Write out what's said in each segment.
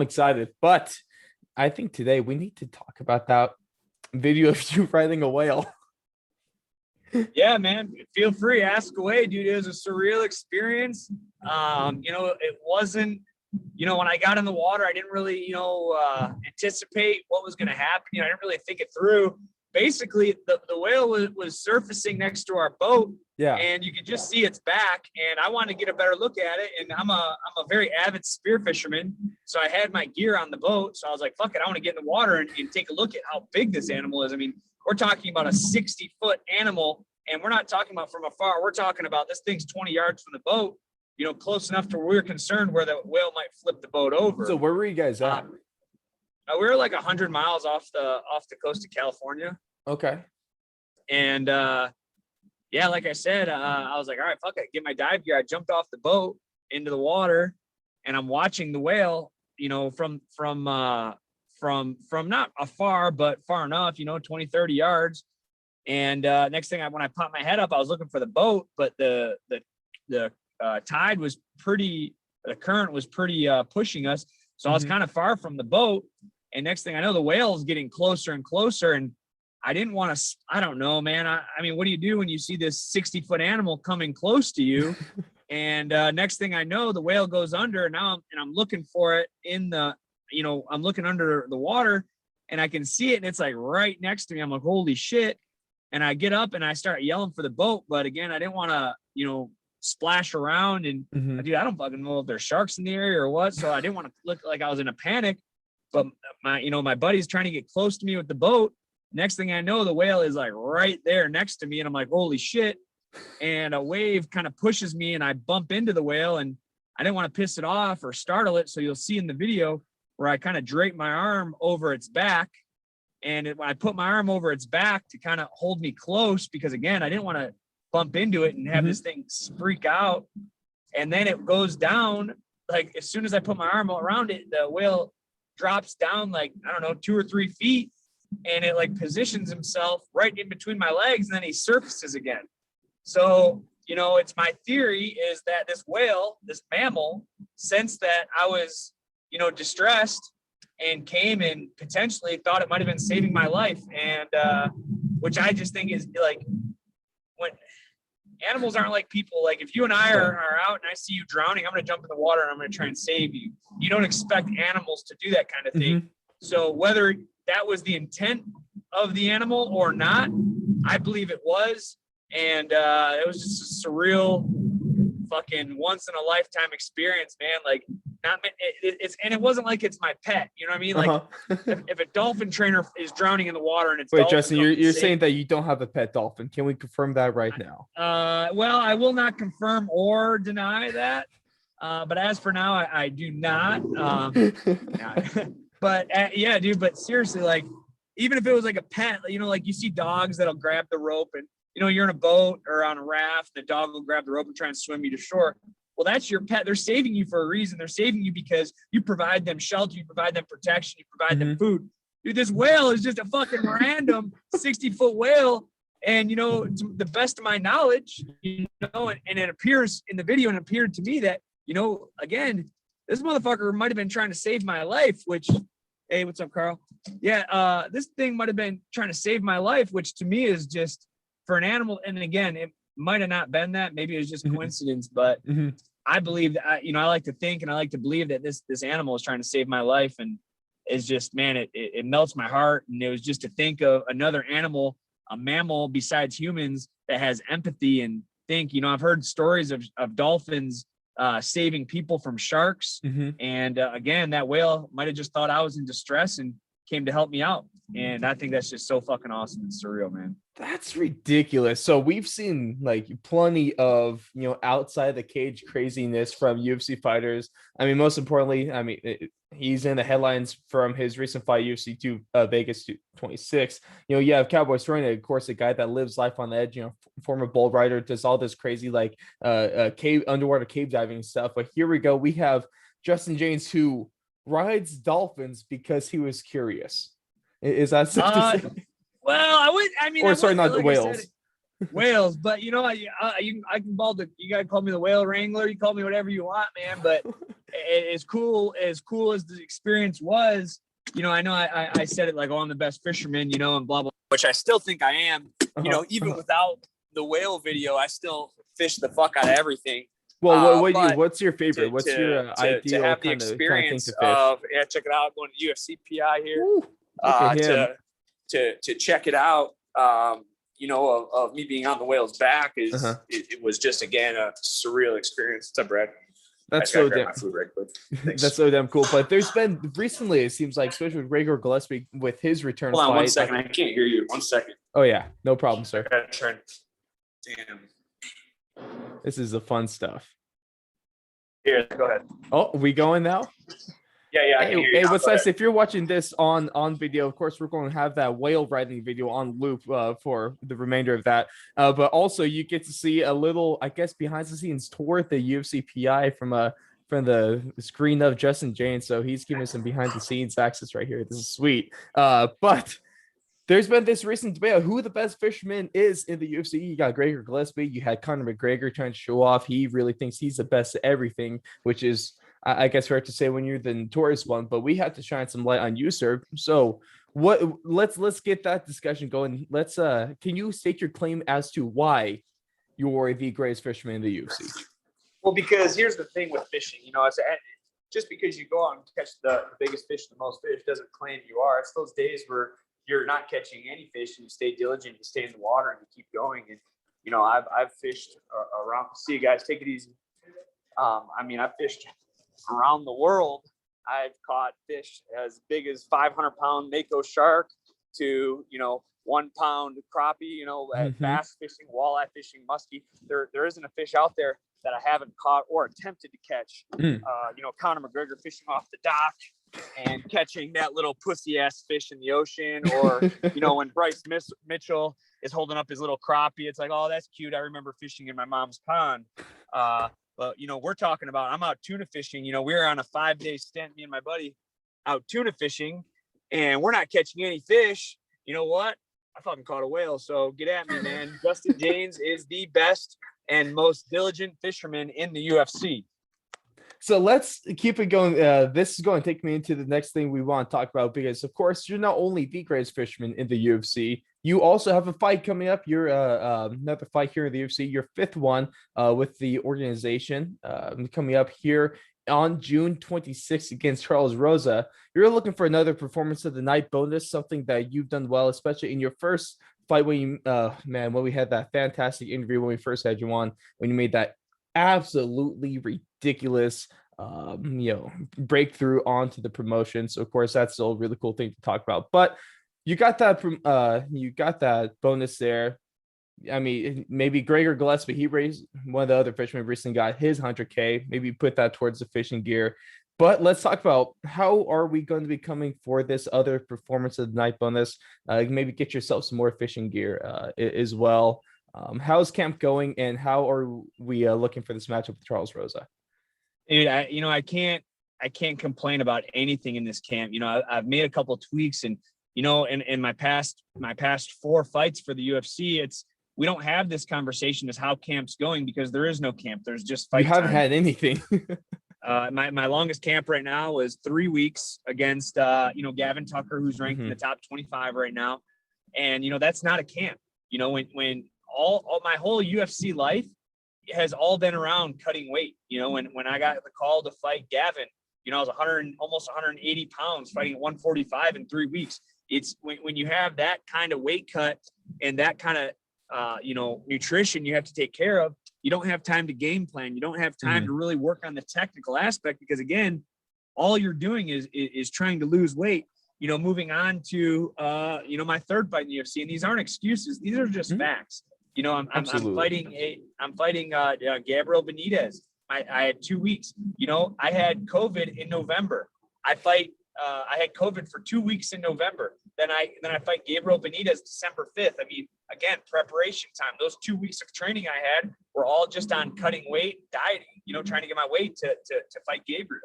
excited, but I think today we need to talk about that video of you riding a whale. Yeah, man, feel free, ask away, dude. It was a surreal experience. It wasn't, when I got in the water, I didn't really, anticipate what was going to happen. I didn't really think it through. Basically, the whale was surfacing next to our boat. Yeah. And you could just see its back, and I wanted to get a better look at it. And I'm a very avid spear fisherman, so I had my gear on the boat. So I was like, "Fuck it, I want to get in the water and take a look at how big this animal is." I mean, we're talking about a 60-foot animal, and we're not talking about from afar. We're talking about this thing's 20 yards from the boat. Close enough to where we're concerned where the whale might flip the boat over. So where were you guys at? We were like 100 miles off the coast of California. Okay. And yeah, like I said, I was like, all right, fuck it, get my dive gear. I jumped off the boat into the water, and I'm watching the whale, from not afar, but far enough, 20, 30 yards. And next thing, when I popped my head up, I was looking for the boat, but the tide was the current was pretty pushing us. So I was kind of far from the boat. And next thing I know, the whale is getting closer and closer. And I didn't want to, I don't know, man. I mean, what do you do when you see this 60-foot animal coming close to you? And next thing I know, the whale goes under. And now I'm looking for it I'm looking under the water, and I can see it. And it's like right next to me. I'm like, holy shit. And I get up and I start yelling for the boat. But again, I didn't want to, splash around. And dude, I don't fucking know if there's sharks in the area or what. So I didn't want to look like I was in a panic. But my buddy's trying to get close to me with the boat. Next thing I know, the whale is like right there next to me. And I'm like, holy shit. And a wave kind of pushes me, and I bump into the whale, and I didn't want to piss it off or startle it. So you'll see in the video where I kind of drape my arm over its back. And when I put my arm over its back to kind of hold me close, because again, I didn't want to bump into it and have this thing freak out. And then it goes down. Like as soon as I put my arm around it, the whale drops down like, I don't know, 2 or 3 feet. And it like positions himself right in between my legs, and then he surfaces again. So, it's my theory is that this whale, this mammal, sensed that I was, distressed, and came and potentially thought it might have been saving my life. And which I just think is like, when animals aren't like people. Like if you and I are out and I see you drowning, I'm going to jump in the water and I'm going to try and save you. You don't expect animals to do that kind of thing. So whether that was the intent of the animal or not, I believe it was. And it was just a surreal fucking once in a lifetime experience, man. Like and it wasn't like it's my pet, you know what I mean? Like if a dolphin trainer is drowning in the water and it's wait, Justin, you're saying that you don't have a pet dolphin. Can we confirm that right now? Well, I will not confirm or deny that. But as for now, I do not. But yeah, dude, but seriously, like, even if it was like a pet, like you see dogs that'll grab the rope and, you're in a boat or on a raft, the dog will grab the rope and try and swim you to shore. Well, that's your pet. They're saving you for a reason. They're saving you because you provide them shelter, you provide them protection, you provide them food. Dude, this whale is just a fucking random 60-foot whale. And, to the best of my knowledge, and it appears in the video, and it appeared to me that, again, this motherfucker might have been trying to save my life, which, hey, what's up, Carl? Yeah, this thing might have been trying to save my life, which to me is just for an animal. And again, it might have not been that. Maybe it was just coincidence, but I believe that, I like to think and I like to believe that this animal is trying to save my life. And it's just, man, it melts my heart. And it was just to think of another animal, a mammal besides humans, that has empathy and think, I've heard stories of dolphins saving people from sharks. And again, that whale might have just thought I was in distress and came to help me out. And I think that's just so fucking awesome and surreal, man. That's ridiculous. So we've seen like plenty of, outside the cage craziness from UFC fighters. I mean, most importantly, he's in the headlines from his recent fight, UFC 2 Vegas 26. You have Cowboy Cerrone, of course, a guy that lives life on the edge, former bull rider, does all this crazy like underwater cave diving stuff. But here we go. We have Justin Jaynes, who rides dolphins because he was curious. Is that safe to say? Well, I mean, or sorry, not the whales. whales. But you know, I can you gotta call me the whale wrangler. You call me whatever you want, man. But as cool as the experience was, you know, I know I said it like, oh, I'm the best fisherman, you know, and blah blah, which I still think I am. You know, even without the whale video, I still fish the fuck out of everything. Well, what's your favorite? What's your ideal to have the kind of thing experience to fish? of check it out, going to UFC PI here. Ooh, to check it out. You know, of me being on the whale's back it was just, again, a surreal experience. What's up, Brad? That's so damn. My food right quick. That's so damn cool. But there's been recently, it seems like, especially with Gregor Gillespie with his return. Hold on fight, 1 second. I can't hear you. 1 second. Oh yeah, no problem, sir. Damn. This is the fun stuff. Here, go ahead. Oh, we going now? Yeah. Hey, what's nice, if you're watching this on video, of course, we're going to have that whale riding video on loop for the remainder of that. But also you get to see a little, I guess, behind the scenes tour at the UFC PI from the screen of Justin Jaynes. So he's giving some behind the scenes access right here. This is sweet. But there's been this recent debate of who the best fisherman is in the UFC. You got Gregor Gillespie. You had Conor McGregor trying to show off. He really thinks he's the best at everything, which is, I guess, fair to say when you're the notorious one. But we have to shine some light on you, sir. So let's get that discussion going. Can you state your claim as to why you're the greatest fisherman in the UFC? Well, because here's the thing with fishing. You know, it's just because you go out and catch the biggest fish, the most fish, doesn't claim you are. It's those days where you're not catching any fish and you stay diligent, you stay in the water and you keep going. And, you know, I've fished around. See you guys, take it easy. I mean, I've fished around the world. I've caught fish as big as 500-pound mako shark to, you know, 1 pound crappie, you know, bass fishing, walleye fishing, muskie. There isn't a fish out there that I haven't caught or attempted to catch. You know, Conor McGregor fishing off the dock and catching that little pussy ass fish in the ocean, or, you know, when Bryce Mitchell is holding up his little crappie, it's like, oh, that's cute. I remember fishing in my mom's pond. But, you know, we're talking about, I'm out tuna fishing. You know, we were on a 5-day stint, me and my buddy, out tuna fishing, and we're not catching any fish. You know what? I fucking caught a whale. So get at me, man. Justin Jaynes is the best and most diligent fisherman in the UFC. So let's keep it going. This is going to take me into the next thing we want to talk about, because, of course, you're not only the greatest fisherman in the UFC, you also have a fight coming up. You're another fight here in the UFC, your 5th one with the organization coming up here on June 26th against Charles Rosa. You're looking for another performance of the night bonus, something that you've done well, especially in your first fight when you, when we had that fantastic interview when we first had you on, when you made that absolutely ridiculous breakthrough onto the promotion. So of course that's still a really cool thing to talk about, but you got that bonus there. I mean, maybe Gregor Gillespie, he raised, one of the other fishermen recently got his 100K, maybe put that towards the fishing gear. But let's talk about how are we going to be coming for this other performance of the night bonus. Maybe get yourself some more fishing gear as well. How's camp going, and how are we looking for this matchup with Charles Rosa? Dude, I can't complain about anything in this camp. You know, I've made a couple of tweaks, and, you know, in my past 4 fights for the UFC, we don't have this conversation as how camp's going, because there is no camp. There's just fight. You haven't had anything. My longest camp right now is 3 weeks against Gavin Tucker, who's ranked in the top 25 right now, and, you know, that's not a camp. You know, when all my whole UFC life has all been around cutting weight. You know, when I got the call to fight Gavin, you know, I was almost 180 pounds fighting at 145 in 3 weeks. It's when you have that kind of weight cut and that kind of, nutrition you have to take care of, you don't have time to game plan. You don't have time to really work on the technical aspect, because, again, all you're doing is trying to lose weight. You know, moving on to, my 3rd fight in the UFC, and these aren't excuses. These are just facts. You know, I'm fighting Gabriel Benitez. I had 2 weeks. You know, I had COVID in November. I had COVID for 2 weeks in November. Then I fight Gabriel Benitez December 5th. I mean, again, preparation time. Those 2 weeks of training I had were all just on cutting weight, dieting, you know, trying to get my weight to fight Gabriel.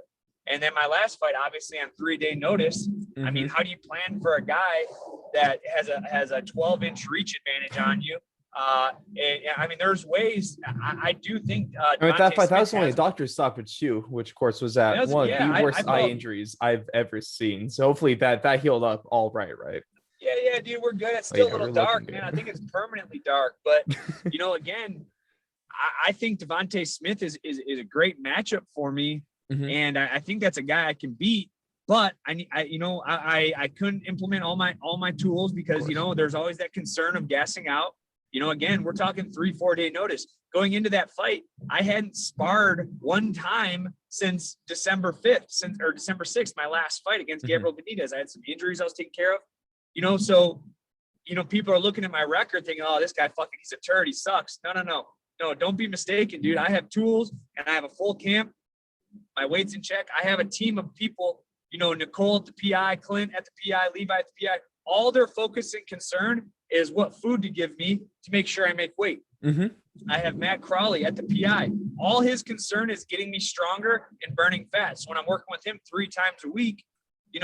And then my last fight, obviously, on 3-day notice. I mean, how do you plan for a guy that has a 12-inch reach advantage on you? And I mean, there's ways. I do think. I mean, that fight, that Smith was only a has- doctor's stoppage too, which of course was at one of the I worst eye felt- injuries I've ever seen. So hopefully that healed up all right. Yeah, dude, we're good. It's still a little we're dark, looking man. good. I think it's permanently dark. But again, I think Devontae Smith is a great matchup for me, and I think that's a guy I can beat. But I couldn't implement all my tools because there's always that concern of gassing out. Again, we're talking 3-4 day notice. Going into that fight, I hadn't sparred one time since December 5th, or December 6th, my last fight against Gabriel Benitez. I had some injuries I was taking care of. So people are looking at my record thinking, oh, this guy he's a turd. He sucks. No, don't be mistaken, dude. I have tools and I have a full camp. My weight's in check. I have a team of people, Nicole at the PI, Clint at the PI, Levi at the PI. All their focus and concern is what food to give me to make sure I make weight. I have Matt Crawley at the PI. All his concern is getting me stronger and burning fat. So when I'm working with him 3 times a week,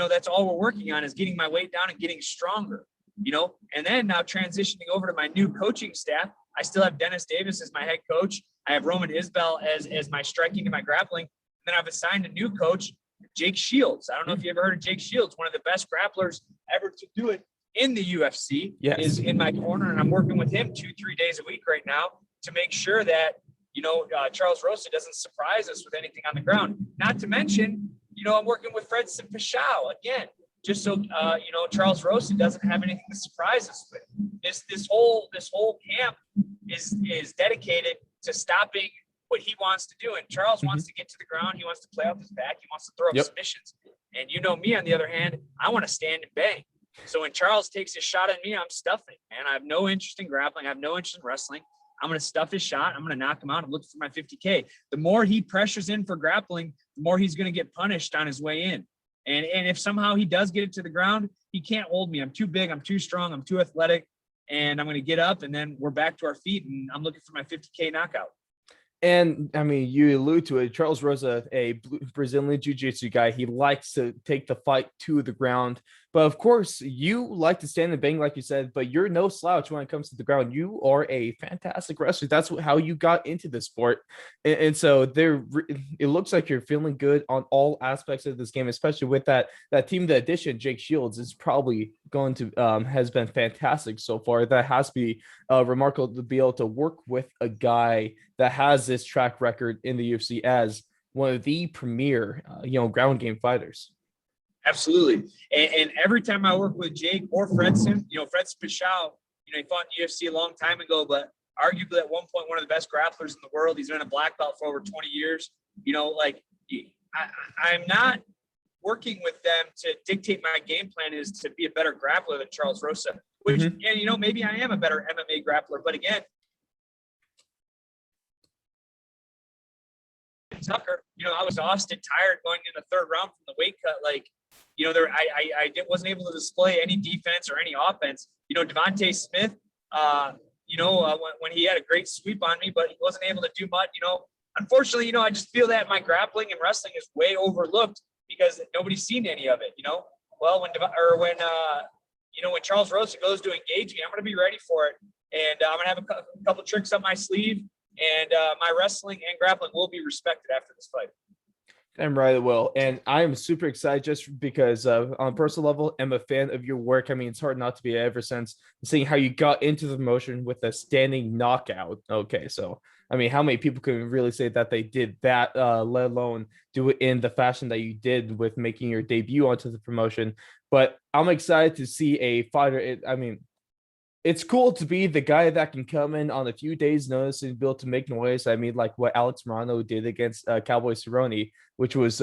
that's all we're working on is getting my weight down and getting stronger, and then now transitioning over to my new coaching staff. I still have Dennis Davis as my head coach. I have Roman Isbell as my striking and my grappling. And then I've assigned a new coach, Jake Shields. I don't know if you ever heard of Jake Shields, one of the best grapplers ever to do it in the UFC. Is in my corner, and I'm working with him 2-3 days a week right now to make sure that, Charles Rosa doesn't surprise us with anything on the ground. Not to mention, I'm working with Fredson Pashao again, just so, Charles Rosa doesn't have anything to surprise us with. This whole camp is dedicated to stopping what he wants to do. And Charles wants to get to the ground. He wants to play off his back. He wants to throw up submissions. And me, on the other hand, I want to stand and bang. So when Charles takes a shot at me, I'm stuffing. And I have no interest in grappling. I have no interest in wrestling. I'm going to stuff his shot. I'm going to knock him out. I'm looking for my 50K. The more he pressures in for grappling, the more he's going to get punished on his way in. And if somehow he does get it to the ground, he can't hold me. I'm too big. I'm too strong. I'm too athletic. And I'm going to get up, and then we're back to our feet, and I'm looking for my 50K knockout. And I mean, you allude to it. Charles Rosa, a Brazilian jiu-jitsu guy, he likes to take the fight to the ground. But of course, you like to stand and bang, like you said, but you're no slouch when it comes to the ground. You are a fantastic wrestler. That's how you got into the sport. And so it looks like you're feeling good on all aspects of this game, especially with that team, the addition, Jake Shields, is probably going to has been fantastic so far. That has to be remarkable to be able to work with a guy that has this track record in the UFC as one of the premier, ground game fighters. Absolutely. And every time I work with Jake or Fredson, Fredson Pashao, he fought in the UFC a long time ago, but arguably at one point, one of the best grapplers in the world. He's been a black belt for over 20 years. I'm not working with them to dictate my game plan is to be a better grappler than Charles Rosa, which, maybe I am a better MMA grappler, but again, Tucker, I was exhausted, tired going in the 3rd round from the weight cut. I wasn't able to display any defense or any offense. Devontae Smith, when he had a great sweep on me, but he wasn't able to do much. Unfortunately, I just feel that my grappling and wrestling is way overlooked because nobody's seen any of it. Well, when Charles Rosa goes to engage me, I'm going to be ready for it, and I'm going to have a couple tricks up my sleeve. And my wrestling and grappling will be respected after this fight. I'm right, it will. And I'm super excited just because on a personal level, I'm a fan of your work. I mean, it's hard not to be ever since seeing how you got into the promotion with a standing knockout. Okay, so, I mean, how many people can really say that they did that, let alone do it in the fashion that you did with making your debut onto the promotion? But I'm excited to see a fighter. It's cool to be the guy that can come in on a few days' notice and be able to make noise. I mean, like what Alex Morano did against Cowboy Cerrone, which was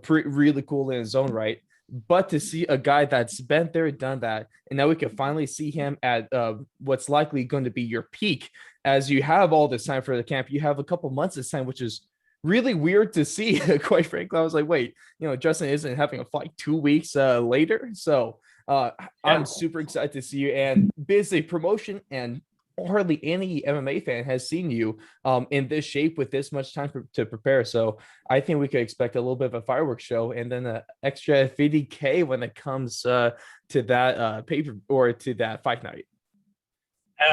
really cool in his own right. But to see a guy that's been there, done that, and now we can finally see him at what's likely going to be your peak, as you have all this time for the camp. You have a couple months this time, which is really weird to see. Quite frankly, I was like, wait, Justin isn't having a fight 2 weeks later, so. I'm super excited to see you, and busy promotion, and hardly any MMA fan has seen you in this shape with this much time to prepare. So I think we could expect a little bit of a fireworks show and then an extra 50K when it comes to that paper or to that fight night.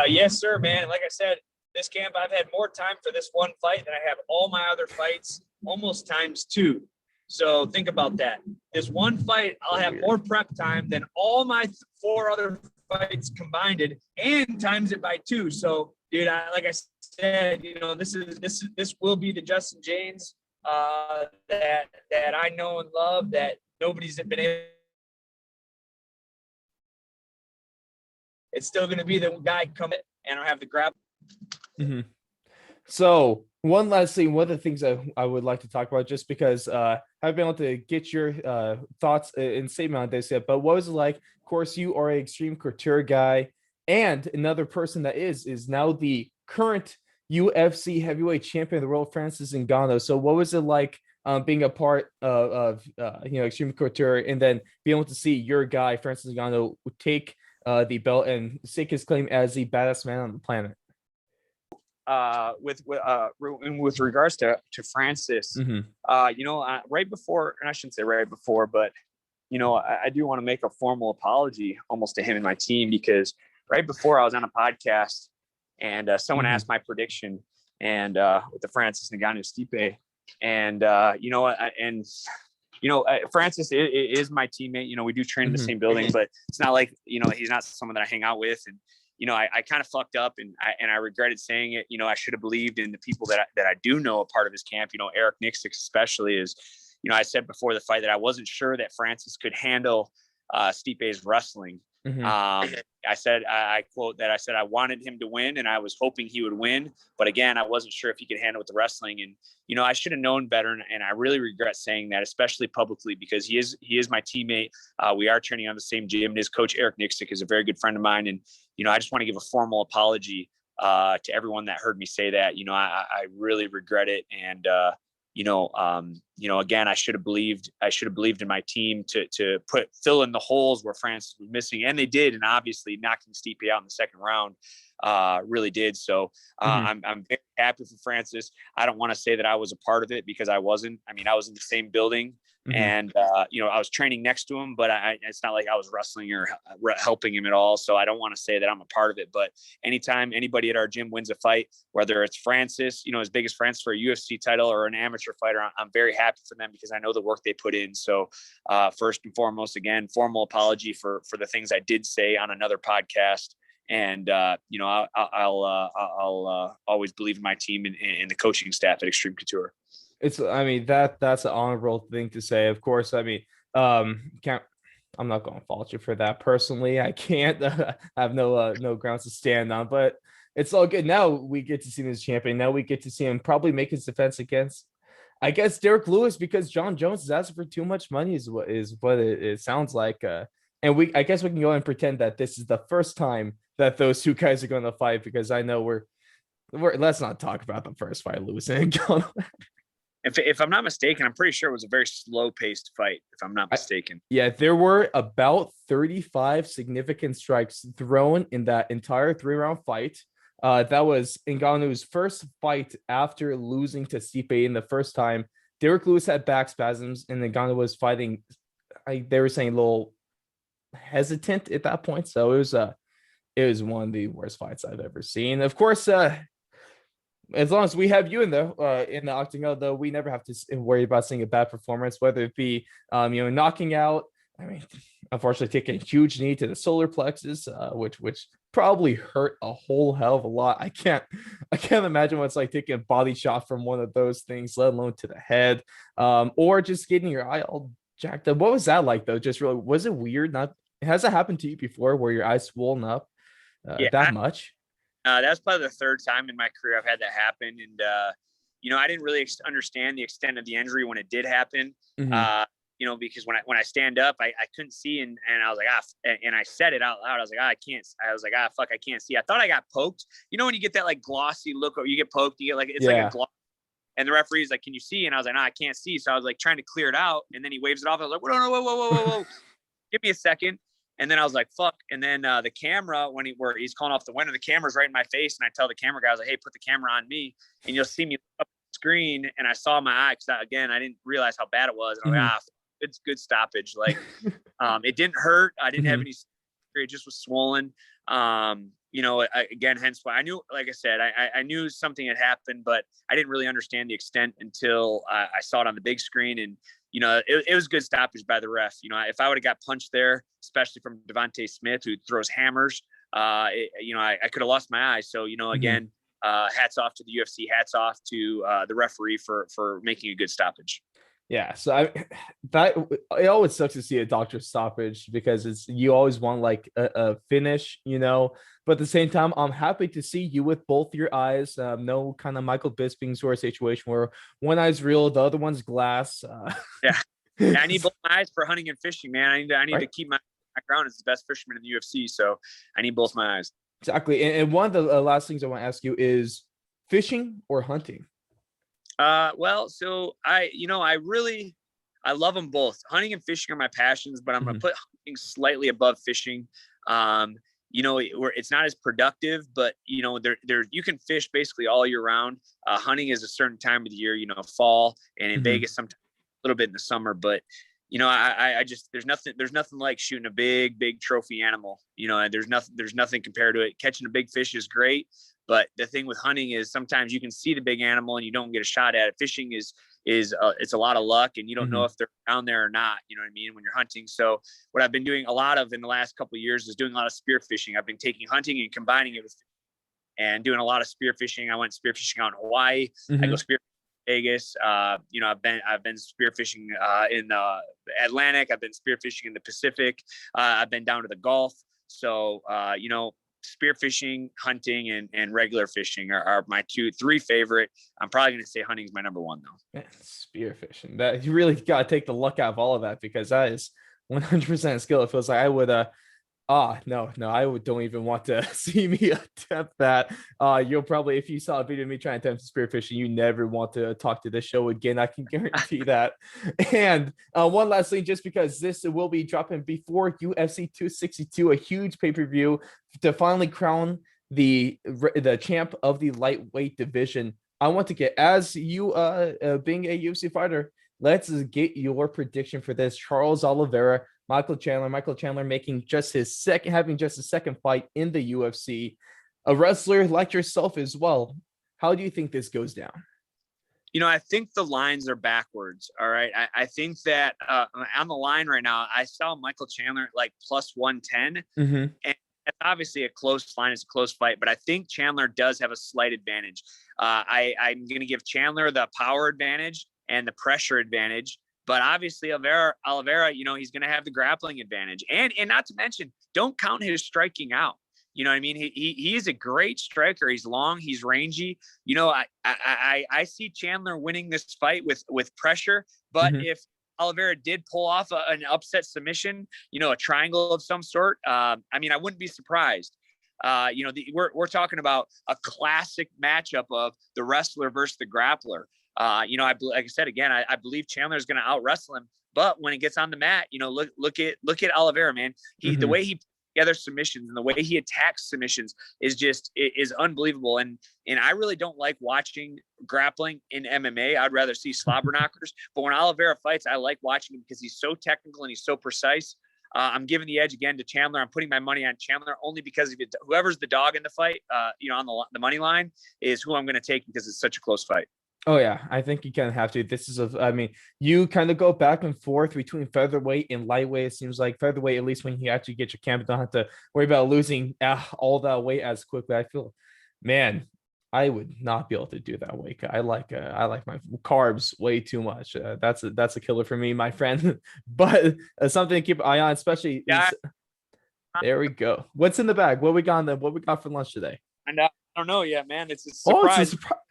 Yes, sir, man. Like I said, this camp, I've had more time for this one fight than I have all my other fights, almost times 2. So think about that. This one fight, I'll have more prep time than all my 4 other fights combined, and times it by 2. So, dude, like I said, this will be the Justin Jaynes that I know and love, that nobody's been able. It's still going to be the guy come in and I have the grab. Mm-hmm. So one last thing, one of the things I would like to talk about, just because I've been able to get your thoughts and statement on this yet, but what was it like? Of course, you are an extreme couture guy, and another person that is now the current UFC heavyweight champion of the world, Francis Ngannou. So what was it like being a part of extreme couture, and then being able to see your guy Francis Ngannou take the belt and stake his claim as the baddest man on the planet? With regards to Francis, Mm-hmm. right before, and I shouldn't say right before, but I do want to make a formal apology almost to him and my team, because right before I was on a podcast and someone Mm-hmm. asked my prediction and with the Francis Ngannou Stipe, and Francis is my teammate. We do train in the same building, but it's not like, he's not someone that I hang out with. And, I kind of fucked up, and I regretted saying it. I should have believed in the people that I do know a part of his camp. Eric Nixick especially is, I said before the fight that I wasn't sure that Francis could handle Stipe's wrestling. Mm-hmm. I said I wanted him to win, and I was hoping he would win. But again, I wasn't sure if he could handle with the wrestling. And, I should have known better. And I really regret saying that, especially publicly, because he is my teammate. We are training on the same gym. And his coach, Eric Nixick, is a very good friend of mine. And, I just want to give a formal apology to everyone that heard me say that. I really regret it. And, again, I should have believed in my team to fill in the holes where Francis was missing, and they did. And obviously knocking Stipe out in the second round really did. So I'm very happy for Francis. I don't want to say that I was a part of it, because I wasn't. I mean, I was in the same building, and I was training next to him, but it's not like I was wrestling or helping him at all. So I don't want to say that I'm a part of it. But anytime anybody at our gym wins a fight, whether it's Francis, as big as Francis for a UFC title or an amateur fighter, I'm very happy for them, because I know the work they put in. So first and foremost, again, formal apology for the things I did say on another podcast. And I'll always believe in my team and the coaching staff at Extreme Couture. That's an honorable thing to say. Of course, I'm not going to fault you for that personally. I can't have no grounds to stand on, but it's all good. Now we get to see him as champion. Now we get to see him probably make his defense against, I guess, Derek Lewis, because John Jones is asking for too much money is what it sounds like. And I guess we can go and pretend that this is the first time that those two guys are going to fight, because I know we're let's not talk about the first fight, Lewis and John. If I'm not mistaken, I'm pretty sure it was a very slow-paced fight, if I'm not mistaken. Yeah, there were about 35 significant strikes thrown in that entire 3-round fight. That was Ngannou's first fight after losing to Stipe in the first time. Derek Lewis had back spasms, and Ngannou was fighting, they were saying, a little hesitant at that point. So it was one of the worst fights I've ever seen. Of course, as long as we have you in the octagon, though, we never have to worry about seeing a bad performance, whether it be knocking out. I mean, unfortunately, taking a huge knee to the solar plexus, which probably hurt a whole hell of a lot. I can't imagine what it's like taking a body shot from one of those things, let alone to the head, or just getting your eye all jacked up. What was that like, though? Just really, was it weird? Has it happened to you before, where your eyes swollen up that much? That's probably the third time in my career I've had that happen. And, I didn't really understand the extent of the injury when it did happen. Because when I stand up, I couldn't see, and I was like, and I said it out loud. I was like, I can't see. I thought I got poked. When you get that like glossy look, or you get poked, you get like, it's like a gloss. And the referee's like, can you see? And I was like, no, I can't see. So I was like trying to clear it out. And then he waves it off. I was like, whoa. Give me a second. And then I was like, fuck. And then the camera, where he's calling off the window, the camera's right in my face. And I tell the camera guy, I was like, hey, put the camera on me. And you'll see me up the screen. And I saw my eye, because again, I didn't realize how bad it was. And I was like, it's good stoppage. Like, it didn't hurt. I didn't have any, it just was swollen. again, hence why I knew, like I said, I knew something had happened, but I didn't really understand the extent until I saw it on the big screen. And, it was good stoppage by the ref. If I would have got punched there, especially from Devontae Smith, who throws hammers, I could have lost my eyes. So, again, hats off to the UFC, hats off to the referee for making a good stoppage. Yeah, so it always sucks to see a doctor stoppage because you always want like a finish, But at the same time, I'm happy to see you with both your eyes. No kind of Michael Bisping sort of situation where one eye's real, the other one's glass. Yeah, I need both my eyes for hunting and fishing, man. I need to keep my background as the best fisherman in the UFC, so I need both my eyes. Exactly, and one of the last things I want to ask you is fishing or hunting. Well, so I love them both. Hunting and fishing are my passions, but I'm going to put hunting slightly above fishing. It's not as productive, but there you can fish basically all year round. Hunting is a certain time of the year, fall, and in Vegas, sometimes a little bit in the summer, but I just, there's nothing like shooting a big trophy animal, and there's nothing compared to it. Catching a big fish is great. But the thing with hunting is sometimes you can see the big animal and you don't get a shot at it. Fishing is it's a lot of luck, and you don't know if they're down there or not. You know what I mean? When you're hunting. So what I've been doing a lot of in the last couple of years is doing a lot of spear fishing. I've been taking hunting and combining it with and doing a lot of spear fishing. I went spear fishing out in Hawaii. I go spear Vegas. I've been spear fishing in the Atlantic. I've been spear fishing in the Pacific. I've been down to the Gulf. So spear fishing, hunting, and regular fishing are my three favorite. I'm probably going to say hunting is my number one though. Man, spear fishing, that you really got to take the luck out of all of that, because that is 100% skill. It feels like I would no, I don't even want to see me attempt that. You'll probably, if you saw a video of me trying to attempt spearfishing, you never want to talk to the show again. I can guarantee that. And one last thing, just because this will be dropping before UFC 262, a huge pay-per-view to finally crown the champ of the lightweight division. I want to get, as you being a UFC fighter, let's get your prediction for this. Charles Oliveira, Michael Chandler making just his second fight in the UFC. A wrestler like yourself as well. How do you think this goes down? I think the lines are backwards. All right. I think that on the line right now, I saw Michael Chandler at like plus 110. And it's obviously a close line. It's a close fight, but I think Chandler does have a slight advantage. I'm going to give Chandler the power advantage and the pressure advantage. But obviously, Oliveira, he's going to have the grappling advantage. And not to mention, don't count his striking out. You know what I mean? He is a great striker. He's long. He's rangy. I see Chandler winning this fight with pressure. But if Oliveira did pull off an upset submission, a triangle of some sort, I wouldn't be surprised. We're talking about a classic matchup of the wrestler versus the grappler. Like I said, again, I believe Chandler is going to out wrestle him, but when it gets on the mat, look at Oliveira, man. The way he puts together submissions and the way he attacks submissions is unbelievable. And I really don't like watching grappling in MMA. I'd rather see slobber knockers, but when Oliveira fights, I like watching him because he's so technical and he's so precise. I'm giving the edge again to Chandler. I'm putting my money on Chandler only because whoever's the dog in the fight, on the money line is who I'm going to take because it's such a close fight. Oh yeah, I think you kind of have to. This is you kind of go back and forth between featherweight and lightweight. It seems like featherweight, at least when you actually get your camp, don't have to worry about losing all that weight as quickly. I feel, man, I would not be able to do that weight. I like my carbs way too much. That's a killer for me, my friend. But something to keep an eye on, especially. Yeah. There we go. What's in the bag? What we got for lunch today? I don't know yet, man. It's a surprise. It's a surprise.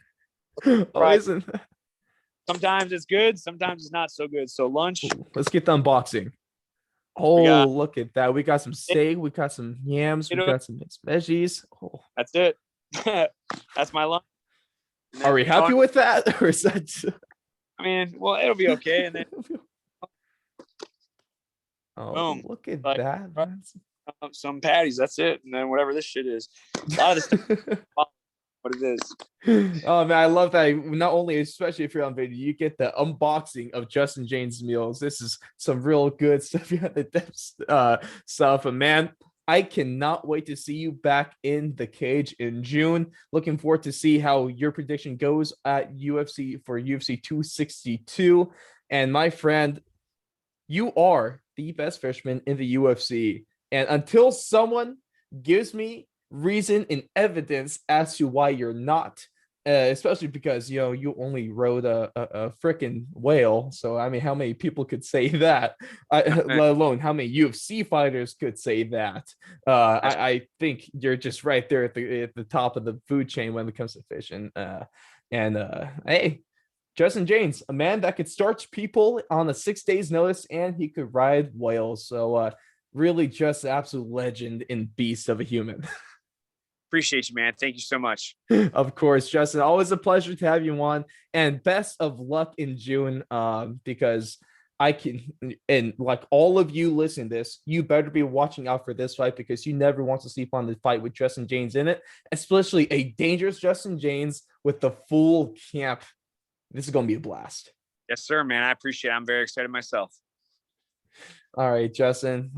Oh, isn't sometimes it's good, sometimes it's not so good. So lunch. Let's get the unboxing. Oh, look at that. We got some steak, we got some yams, we got some mixed veggies. Oh, that's it. That's my lunch. Are we happy with that? Or is that well, it'll be okay. And then boom. Look at that. Some patties, that's it. And then whatever this shit is. A lot of this what it is. Oh man, I love that. Not only, especially if you're on video, you get the unboxing of Justin Jaynes meals. This is some real good stuff. You have the depth stuff, and man, I cannot wait to see you back in the cage in June. Looking forward to see how your prediction goes at UFC for UFC 262. And my friend, you are the best fisherman in the UFC. And until someone gives me reason and evidence as to why you're not, especially because you only rode a freaking whale. So I mean, how many people could say that? Let alone how many UFC fighters could say that? I think you're just right there at the top of the food chain when it comes to fishing. Hey, Justin Jaynes, a man that could start people on a 6 days notice, and he could ride whales. So really just an absolute legend and beast of a human. Appreciate you, man. Thank you so much. Of course, Justin, always a pleasure to have you on, and best of luck in June, because I can, and like all of you listening to this, you better be watching out for this fight, because you never want to sleep on the fight with Justin Jaynes in it, especially a dangerous Justin Jaynes with the full camp. This is going to be a blast. Yes, sir, man. I appreciate it. I'm very excited myself. All right, Justin.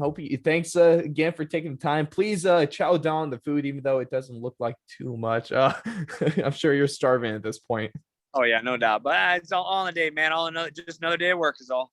Thanks again for taking the time. Please chow down the food, even though it doesn't look like too much. I'm sure you're starving at this point. Oh yeah, no doubt. But it's all on the day, man. Just another day of work is all.